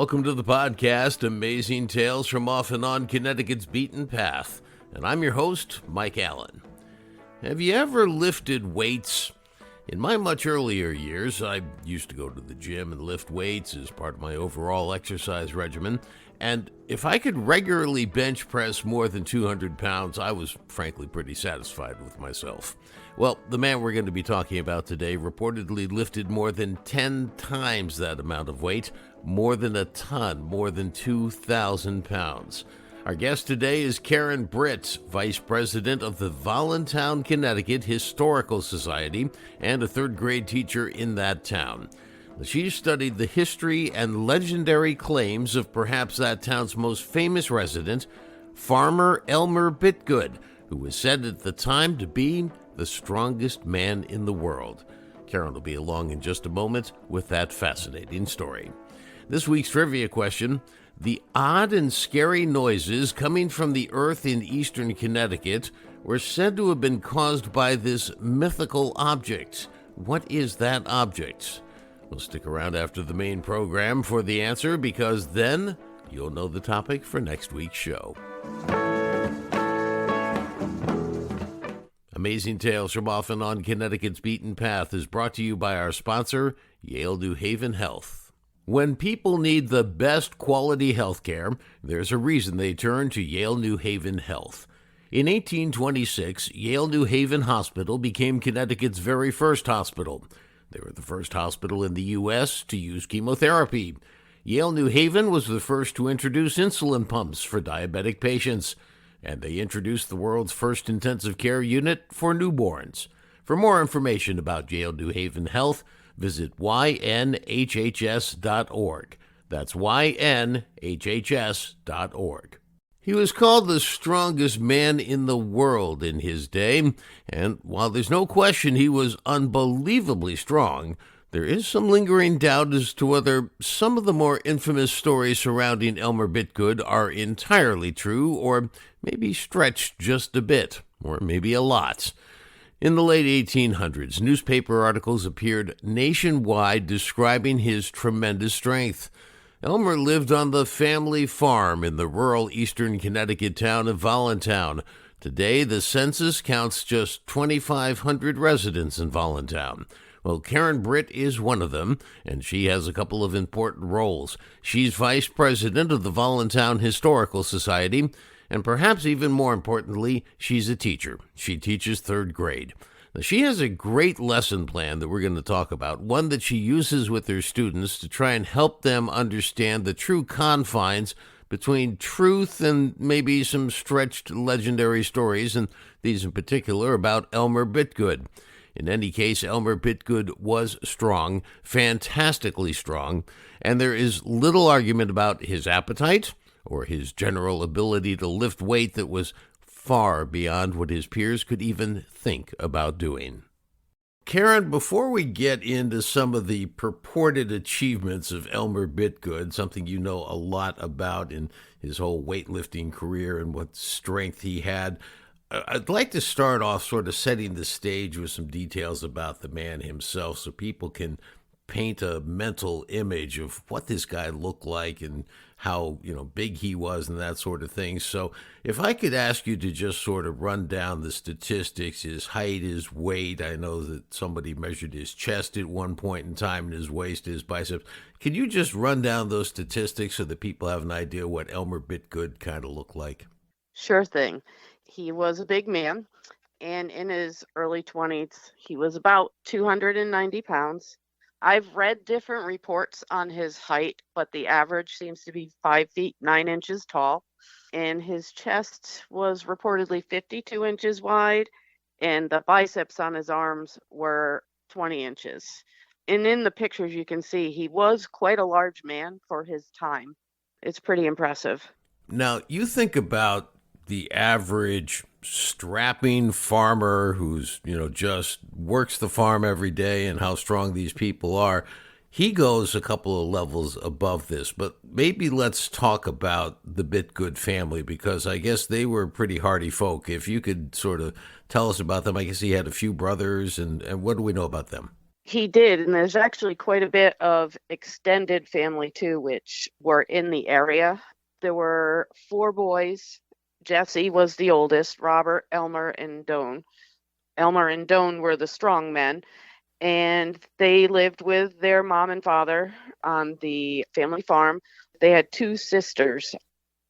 Welcome to the podcast, Amazing Tales from Off and On Connecticut's Beaten Path. And I'm your host, Mike Allen. Have you ever lifted weights? In my much earlier years, I used to go to the gym and lift weights as part of my overall exercise regimen. And if I could regularly bench press more than 200 pounds, I was frankly pretty satisfied with myself. Well, the man we're going to be talking about today reportedly lifted more than 10 times that amount of weight, more than a ton, more than 2,000 pounds. Our guest today is Karen Britt, Vice President of the Voluntown, Connecticut Historical Society and a third-grade teacher in that town. She studied the history and legendary claims of perhaps that town's most famous resident, farmer Elmer Bitgood, who was said at the time to be the strongest man in the world. Karen will be along in just a moment with that fascinating story. This week's trivia question: the odd and scary noises coming from the earth in eastern Connecticut were said to have been caused by this mythical object. What is that object? We'll stick around after the main program for the answer, because then you'll know the topic for next week's show. Amazing Tales from Off and On Connecticut's Beaten Path is brought to you by our sponsor, Yale New Haven Health. When people need the best quality health care, there's a reason they turn to Yale New Haven Health. In 1826, Yale New Haven Hospital became Connecticut's very first hospital. They were the first hospital in the U.S. to use chemotherapy. Yale New Haven was the first to introduce insulin pumps for diabetic patients, and they introduced the world's first intensive care unit for newborns. For more information about Yale New Haven Health, visit ynhhs.org. That's ynhhs.org. He was called the strongest man in the world in his day, and while there's no question he was unbelievably strong, there is some lingering doubt as to whether some of the more infamous stories surrounding Elmer Bitgood are entirely true, or maybe stretched just a bit, or maybe a lot. In the late 1800s, newspaper articles appeared nationwide describing his tremendous strength. Elmer lived on the family farm in the rural eastern Connecticut town of Voluntown. Today, the census counts just 2,500 residents in Voluntown. Well, Karen Britt is one of them, and she has a couple of important roles. She's vice president of the Voluntown Historical Society, and perhaps even more importantly, she's a teacher. She teaches third grade. Now, she has a great lesson plan that we're going to talk about, one that she uses with her students to try and help them understand the true confines between truth and maybe some stretched legendary stories, and these in particular about Elmer Bitgood. In any case, Elmer Bitgood was strong, fantastically strong, and there is little argument about his appetite or his general ability to lift weight that was far beyond what his peers could even think about doing. Karen, before we get into some of the purported achievements of Elmer Bitgood, something you know a lot about in his whole weightlifting career and what strength he had, I'd like to start off sort of setting the stage with some details about the man himself so people can paint a mental image of what this guy looked like and how, big he was and that sort of thing. So if I could ask you to just sort of run down the statistics, his height, his weight. I know that somebody measured his chest at one point in time and his waist, his biceps. Can you just run down those statistics so that people have an idea what Elmer Bitgood kind of looked like? Sure thing. He was a big man, and in his early 20s, he was about 290 pounds. I've read different reports on his height, but the average seems to be 5 feet 9 inches tall. And his chest was reportedly 52 inches wide, and the biceps on his arms were 20 inches. And in the pictures you can see he was quite a large man for his time. It's pretty impressive. Now, you think about the average strapping farmer who's, just works the farm every day and how strong these people are. He goes a couple of levels above this, but maybe let's talk about the Bitgood family, because I guess they were pretty hardy folk. If you could sort of tell us about them. I guess he had a few brothers, and what do we know about them? He did, and there's actually quite a bit of extended family too, which were in the area. There were four boys. Jesse was the oldest, Robert, Elmer, and Doan. Elmer and Doan were the strong men, and they lived with their mom and father on the family farm. They had two sisters.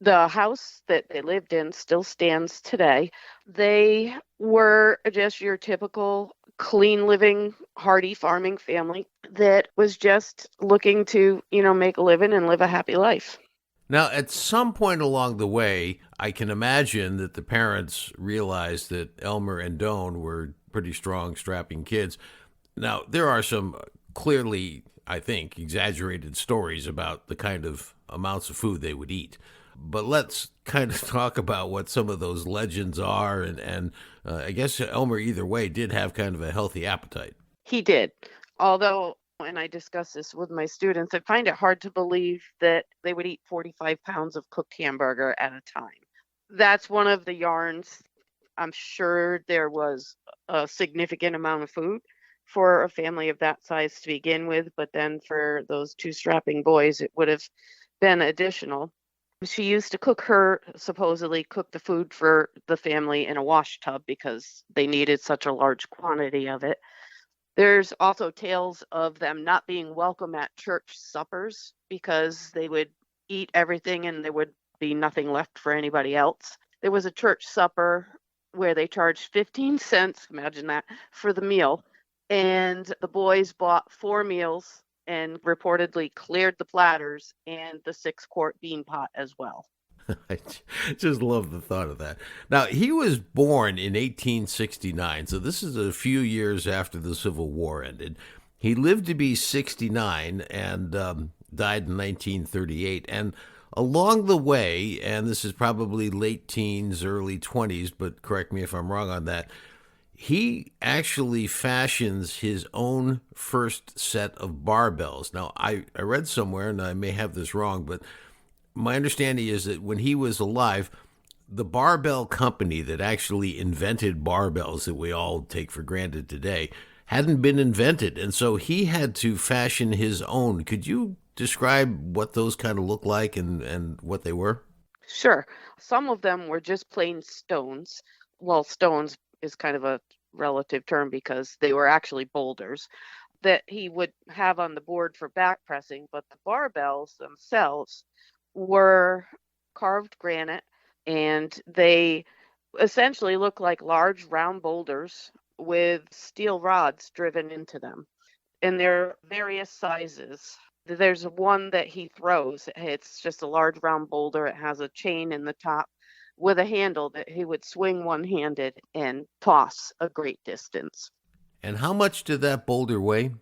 The house that they lived in still stands today. They were just your typical clean living, hardy farming family that was just looking to, make a living and live a happy life. Now, at some point along the way, I can imagine that the parents realized that Elmer and Doan were pretty strong, strapping kids. Now, there are some clearly, I think, exaggerated stories about the kind of amounts of food they would eat. But let's kind of talk about what some of those legends are. And I guess Elmer, either way, did have kind of a healthy appetite. He did. Although, when I discuss this with my students, I find it hard to believe that they would eat 45 pounds of cooked hamburger at a time. That's one of the yarns. I'm sure there was a significant amount of food for a family of that size to begin with, but then for those two strapping boys, it would have been additional. She used to supposedly cook the food for the family in a wash tub because they needed such a large quantity of it. There's also tales of them not being welcome at church suppers because they would eat everything and there would be nothing left for anybody else. There was a church supper where they charged 15 cents, imagine that, for the meal. And the boys bought four meals and reportedly cleared the platters and the 6-quart bean pot as well. I just love the thought of that. Now, he was born in 1869, so this is a few years after the Civil War ended. He lived to be 69 and died in 1938. And along the way, and this is probably late teens, early 20s, but correct me if I'm wrong on that, he actually fashions his own first set of barbells. Now, I read somewhere, and I may have this wrong, but my understanding is that when he was alive, the barbell company that actually invented barbells that we all take for granted today hadn't been invented. And so he had to fashion his own. Could you describe what those kind of look like and what they were? Sure. Some of them were just plain stones. Well, stones is kind of a relative term because they were actually boulders that he would have on the board for back pressing, but the barbells themselves were carved granite, and they essentially look like large round boulders with steel rods driven into them. And they're various sizes. There's one that he throws. It's just a large round boulder. It has a chain in the top with a handle that he would swing one-handed and toss a great distance. And how much did that boulder weigh?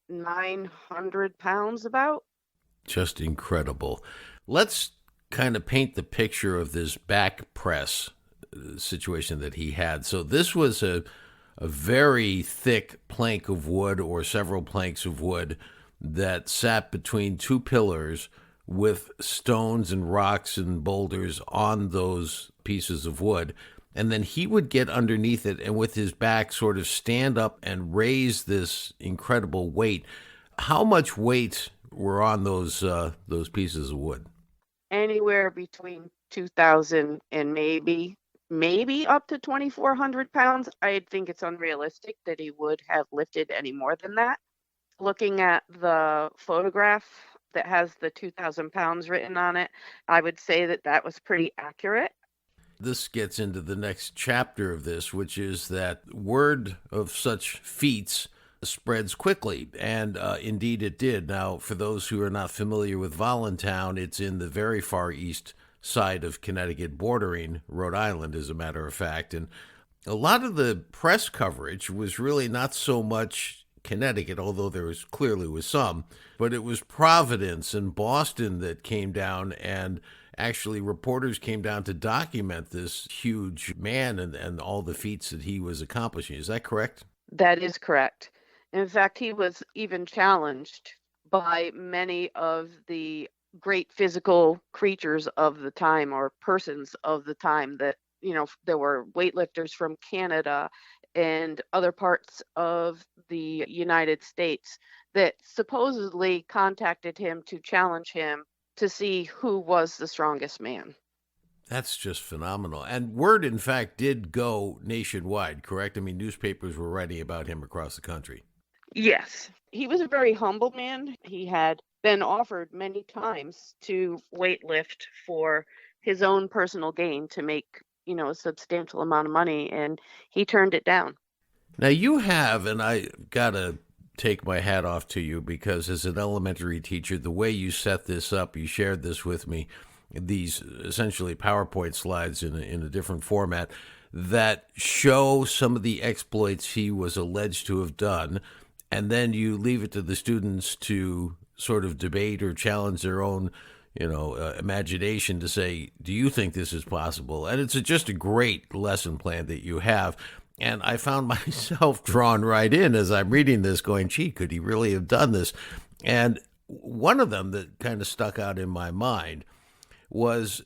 900 pounds about. Just incredible. Let's kind of paint the picture of this back press situation that he had. So this was a very thick plank of wood or several planks of wood that sat between two pillars with stones and rocks and boulders on those pieces of wood. And then he would get underneath it and with his back sort of stand up and raise this incredible weight. How much weight were on those pieces of wood? Anywhere between 2,000 and maybe up to 2,400 pounds. I think it's unrealistic that he would have lifted any more than that. Looking at the photograph that has the 2,000 pounds written on it, I would say that that was pretty accurate. This gets into the next chapter of this, which is that word of such feats spreads quickly, and indeed it did. Now, for those who are not familiar with Voluntown, it's in the very far east side of Connecticut, bordering Rhode Island, as a matter of fact. And a lot of the press coverage was really not so much Connecticut, although there was some, but it was Providence and Boston that came down, and actually reporters came down to document this huge man and all the feats that he was accomplishing. Is that correct? That is correct. In fact, he was even challenged by many of the great physical creatures of the time or persons of the time that, there were weightlifters from Canada and other parts of the United States that supposedly contacted him to challenge him to see who was the strongest man. That's just phenomenal. And word, in fact, did go nationwide, correct? I mean, newspapers were writing about him across the country. Yes, he was a very humble man. He had been offered many times to weightlift for his own personal gain to make, a substantial amount of money, and he turned it down. Now, you have, and I got to take my hat off to you because as an elementary teacher, the way you set this up, you shared this with me, these essentially PowerPoint slides in a different format that show some of the exploits he was alleged to have done. And then you leave it to the students to sort of debate or challenge their own, imagination to say, do you think this is possible? And it's just a great lesson plan that you have. And I found myself drawn right in as I'm reading this going, gee, could he really have done this? And one of them that kind of stuck out in my mind was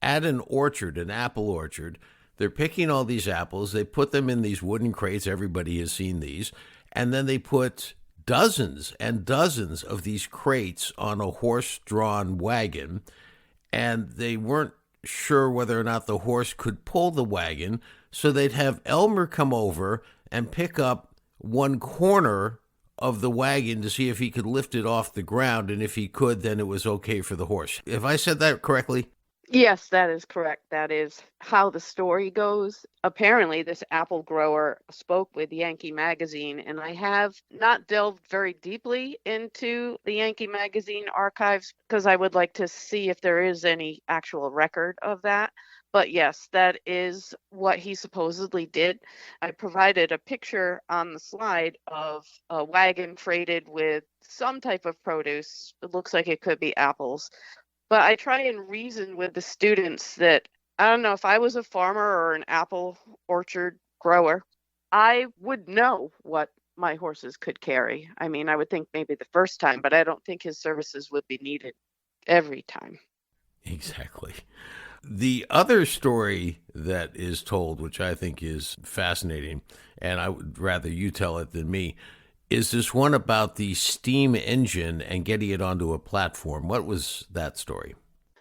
at an orchard, an apple orchard. They're picking all these apples. They put them in these wooden crates. Everybody has seen these. And then they put dozens and dozens of these crates on a horse-drawn wagon. And they weren't sure whether or not the horse could pull the wagon. So they'd have Elmer come over and pick up one corner of the wagon to see if he could lift it off the ground. And if he could, then it was okay for the horse. Have I said that correctly? Yes, that is correct. That is how the story goes. Apparently, this apple grower spoke with Yankee Magazine, and I have not delved very deeply into the Yankee Magazine archives because I would like to see if there is any actual record of that. But yes, that is what he supposedly did. I provided a picture on the slide of a wagon freighted with some type of produce. It looks like it could be apples. But I try and reason with the students that I don't know if I was a farmer or an apple orchard grower, I would know what my horses could carry. I mean, I would think maybe the first time, but I don't think his services would be needed every time. Exactly. The other story that is told, which I think is fascinating, and I would rather you tell it than me, is this one about the steam engine and getting it onto a platform. What was that story?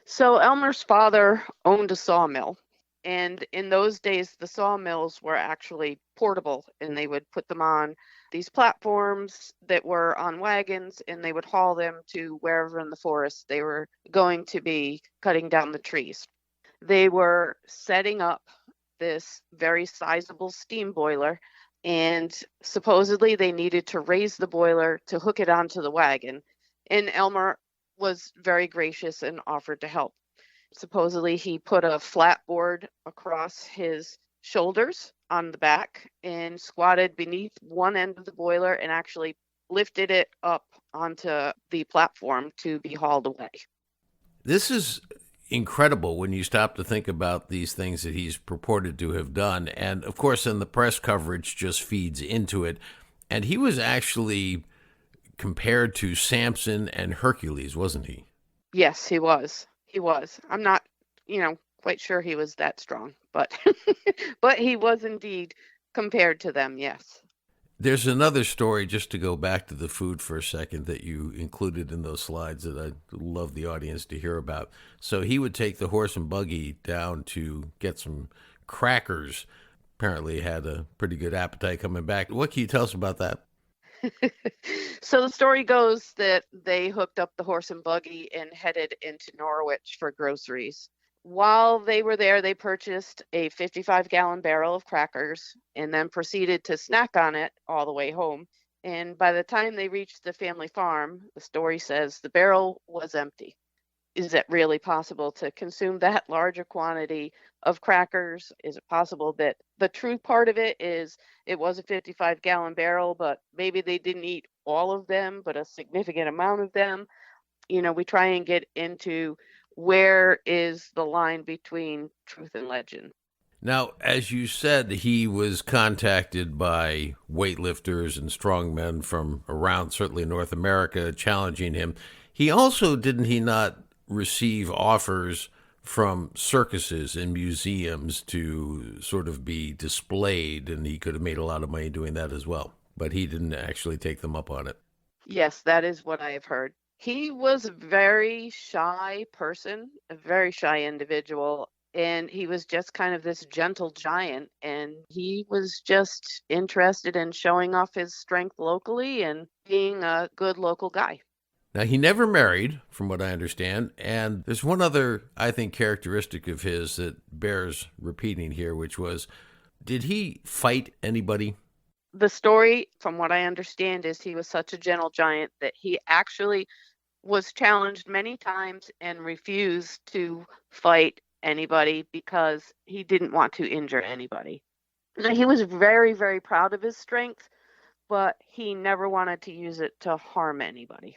So Elmer's father owned a sawmill. And in those days, the sawmills were actually portable, and they would put them on these platforms that were on wagons, and they would haul them to wherever in the forest they were going to be cutting down the trees. They were setting up this very sizable steam boiler, and supposedly they needed to raise the boiler to hook it onto the wagon. And Elmer was very gracious and offered to help. Supposedly he put a flat board across his shoulders on the back and squatted beneath one end of the boiler and actually lifted it up onto the platform to be hauled away. This is incredible when you stop to think about these things that he's purported to have done. And of course, then the press coverage just feeds into it. And he was actually compared to Samson and Hercules, wasn't he? Yes, he was. He was. I'm not, quite sure he was that strong, but but he was indeed compared to them, yes. There's another story, just to go back to the food for a second, that you included in those slides that I'd love the audience to hear about. So he would take the horse and buggy down to get some crackers. Apparently had a pretty good appetite coming back. What can you tell us about that? So the story goes that they hooked up the horse and buggy and headed into Norwich for groceries. While they were there, they purchased a 55-gallon barrel of crackers and then proceeded to snack on it all the way home. And by the time they reached the family farm, the story says the barrel was empty. Is it really possible to consume that large a quantity of crackers? Is it possible that the true part of it is it was a 55-gallon barrel, but maybe they didn't eat all of them, but a significant amount of them? We try and get into where is the line between truth and legend. Now, as you said, he was contacted by weightlifters and strongmen from around certainly North America challenging him. He also, didn't he not receive offers from circuses and museums to sort of be displayed, and he could have made a lot of money doing that as well. But he didn't actually take them up on it. Yes, that is what I have heard. He was a very shy person, a very shy individual, and he was just kind of this gentle giant. And he was just interested in showing off his strength locally and being a good local guy. Now, he never married, from what I understand, and there's one other, I think, characteristic of his that bears repeating here, which was, did he fight anybody? The story, from what I understand, is he was such a gentle giant that he actually was challenged many times and refused to fight anybody because he didn't want to injure anybody. Now, he was very, very proud of his strength, but he never wanted to use it to harm anybody.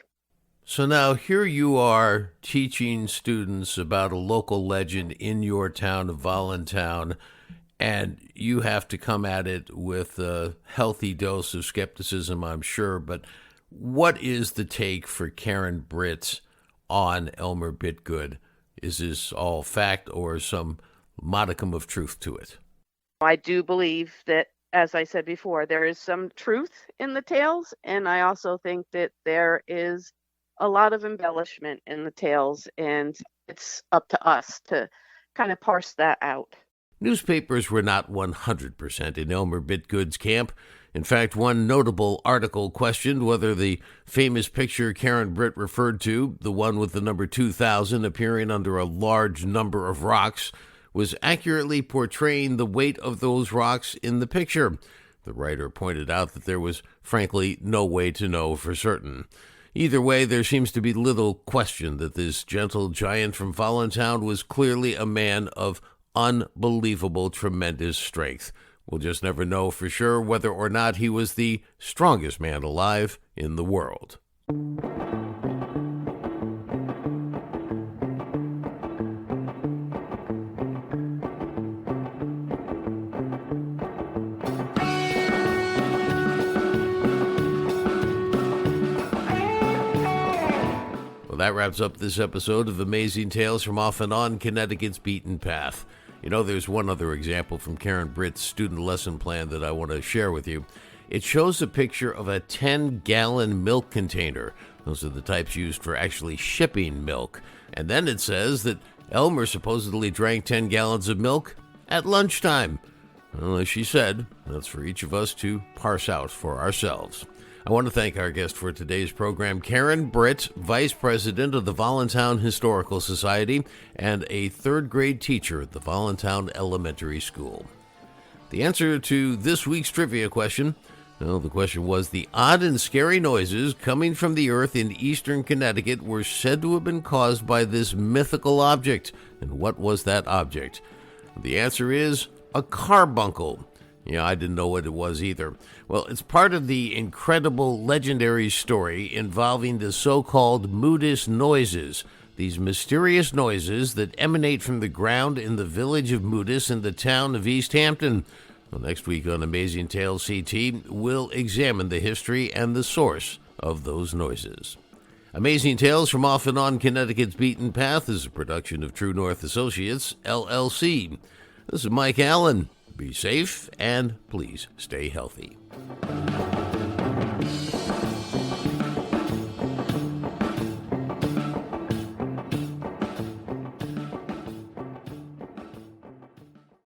So now here you are teaching students about a local legend in your town of Voluntown, and you have to come at it with a healthy dose of skepticism, I'm sure. But what is the take for Karen Britt on Elmer Bitgood? Is this all fact or some modicum of truth to it? I do believe that, as I said before, there is some truth in the tales, and I also think that there is a lot of embellishment in the tales, and it's up to us to kind of parse that out. Newspapers were not 100% in Elmer Bitgood's camp. In fact, one notable article questioned whether the famous picture Karen Britt referred to, the one with the number 2000 appearing under a large number of rocks, was accurately portraying the weight of those rocks in the picture. The writer pointed out that there was, frankly, no way to know for certain. Either way, there seems to be little question that this gentle giant from Voluntown was clearly a man of unbelievable, tremendous strength. We'll just never know for sure whether or not he was the strongest man alive in the world. Well, that wraps up this episode of Amazing Tales from Off and On Connecticut's Beaten Path. You know, there's one other example from Karen Britt's student lesson plan that I want to share with you. It shows a picture of a 10-gallon milk container. Those are the types used for actually shipping milk. And then it says that Elmer supposedly drank 10 gallons of milk at lunchtime. Well, as she said, that's for each of us to parse out for ourselves. I want to thank our guest for today's program, Karen Britt, Vice President of the Voluntown Historical Society and a third-grade teacher at the Voluntown Elementary School. The answer to this week's trivia question, well, the question was, the odd and scary noises coming from the earth in eastern Connecticut were said to have been caused by this mythical object. And what was that object? The answer is a carbuncle. Yeah, I didn't know what it was either. Well, it's part of the incredible legendary story involving the so-called Moodus noises, these mysterious noises that emanate from the ground in the village of Moodus in the town of East Hampton. Well, next week on Amazing Tales CT, we'll examine the history and the source of those noises. Amazing Tales from Off and On Connecticut's Beaten Path is a production of True North Associates, LLC. This is Mike Allen. Be safe and please stay healthy.